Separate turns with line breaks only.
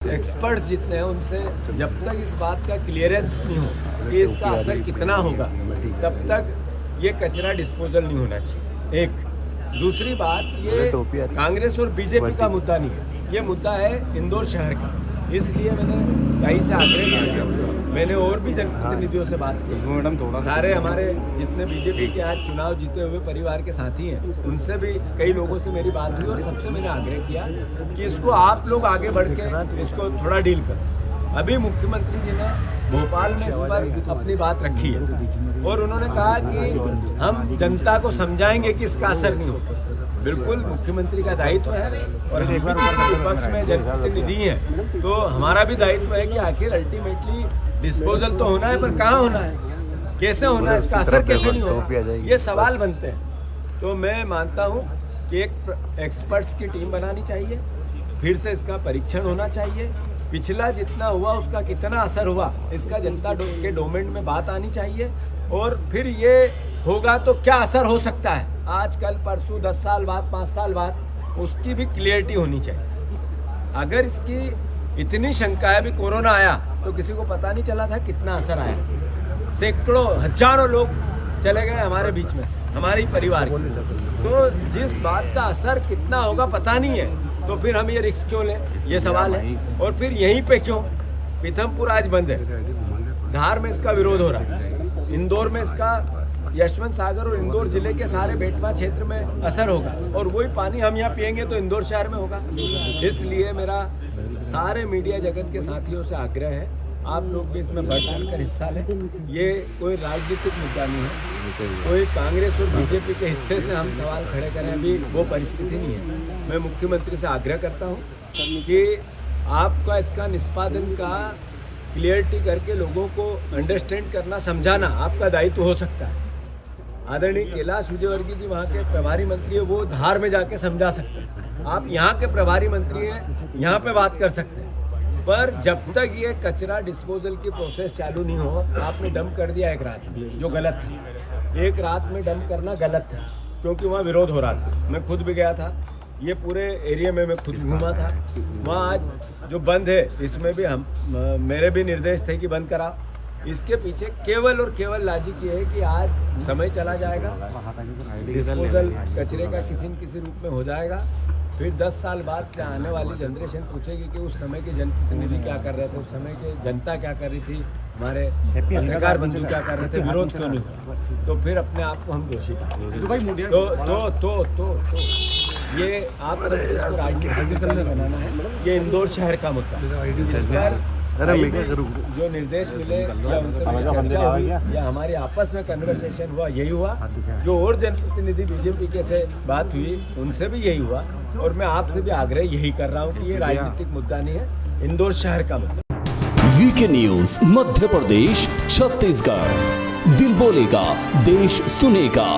Experts जितने हैं उनसे जब तक इस बात का क्लियरेंस नहीं हो कि इसका असर कितना होगा तब तक ये कचरा डिस्पोजल नहीं होना चाहिए। एक दूसरी बात, ये कांग्रेस और बीजेपी का मुद्दा नहीं है, ये मुद्दा है इंदौर शहर का। इसलिए मैंने कहीं से आग्रह किया, मैंने और भी जनप्रतिनिधियों से बात की, सारे हमारे जितने बीजेपी के आज चुनाव जीते हुए परिवार के साथी हैं उनसे भी कई लोगों से मेरी बात हुई और सबसे मैंने आग्रह किया कि इसको आप लोग आगे बढ़ के इसको थोड़ा डील करें। अभी मुख्यमंत्री जी ने भोपाल में इस पर अपनी बात रखी है और उन्होंने कहा कि हम जनता को समझाएंगे कि इसका असर नहीं होगा। बिल्कुल मुख्यमंत्री का दायित्व है और हम भी विपक्ष में जनप्रतिनिधि हैं तो हमारा भी दायित्व है कि आखिर अल्टीमेटली डिस्पोजल तो होना है, पर कहाँ होना है, कैसे होना है, इसका असर कैसे नहीं होगा, ये सवाल बनते हैं। तो मैं मानता हूँ कि एक एक्सपर्ट्स की टीम बनानी चाहिए, फिर से इसका परीक्षण होना चाहिए, पिछला जितना हुआ उसका कितना असर हुआ इसका जनता के डोमेन में बात आनी चाहिए और फिर ये होगा तो क्या असर हो सकता है आज कल परसों 10 साल बाद 5 साल बाद उसकी भी क्लियरिटी होनी चाहिए। अगर इसकी इतनी शंका है, अभी कोरोना आया तो किसी को पता नहीं चला था कितना असर आया, सैकड़ों हजारों लोग चले गए हमारे बीच में से, हमारे परिवार के। तो जिस बात का असर कितना होगा पता नहीं है तो फिर हम ये रिस्क क्यों लें, ये सवाल है। और फिर यहीं पे क्यों, पीथमपुर आज बंद है, धार में इसका विरोध हो रहा है, इंदौर में इसका यशवंत सागर और इंदौर जिले के सारे बेटवा क्षेत्र में असर होगा और वही पानी हम यहाँ पियेंगे तो इंदौर शहर में होगा। इसलिए मेरा सारे मीडिया जगत के साथियों से आग्रह है, आप लोग भी इसमें बढ़ चढ़ कर हिस्सा लें। ये कोई राजनीतिक मुद्दा नहीं है, कोई कांग्रेस और बीजेपी के हिस्से से हम सवाल खड़े करें, अभी वो परिस्थिति नहीं है। मैं मुख्यमंत्री से आग्रह करता हूँ कि आपका इसका निष्पादन का क्लियरिटी करके लोगों को अंडरस्टैंड करना, समझाना आपका दायित्व हो सकता है। आदरणीय कैलाश विजयवर्गीय जी वहाँ के प्रभारी मंत्री है, वो धार में जाके समझा सकते हैं। आप यहाँ के प्रभारी मंत्री हैं, यहाँ पे बात कर सकते हैं, पर जब तक ये कचरा डिस्पोजल की प्रोसेस चालू नहीं हो, आपने डंप कर दिया एक रात में, जो गलत था। एक रात में डंप करना गलत था क्योंकि वहाँ विरोध हो रहा था। मैं खुद भी गया था, ये पूरे एरिया में मैं खुद घूमा था। वहाँ आज जो बंद है इसमें भी मेरे भी निर्देश थे कि बंद करा। इसके पीछे केवल और केवल लॉजिक ये है कि आज समय चला जाएगा, डिस्पोजल कचरे का किसी न किसी रूप में हो जाएगा, फिर 10 साल बाद आने वाली जनरेशन पूछेगी कि उस समय के जनप्रतिनिधि क्या कर रहे थे, उस समय के जनता क्या कर रही थी, हमारे पत्रकार बंधु क्या कर रहे थे, विरोध क्यों नहीं हुआ, तो फिर अपने आप को हम दोषी पाएंगे। तो ये आप सब इसको राजनीतिक बनाना है, ये इंदौर शहर का मुद्दा है। इस पर जो निर्देश मिले या उनसे चर्चा हुई या हमारे आपस में कन्वर्सेशन हुआ, यही हुआ। जो और जनप्रतिनिधि बीजेपी के से बात हुई उनसे भी यही हुआ और मैं आपसे भी आग्रह यही कर रहा हूँ कि ये राजनीतिक मुद्दा नहीं है, इंदौर शहर का मुद्दा।
वीके न्यूज मध्य प्रदेश छत्तीसगढ़, दिल बोलेगा देश सुनेगा।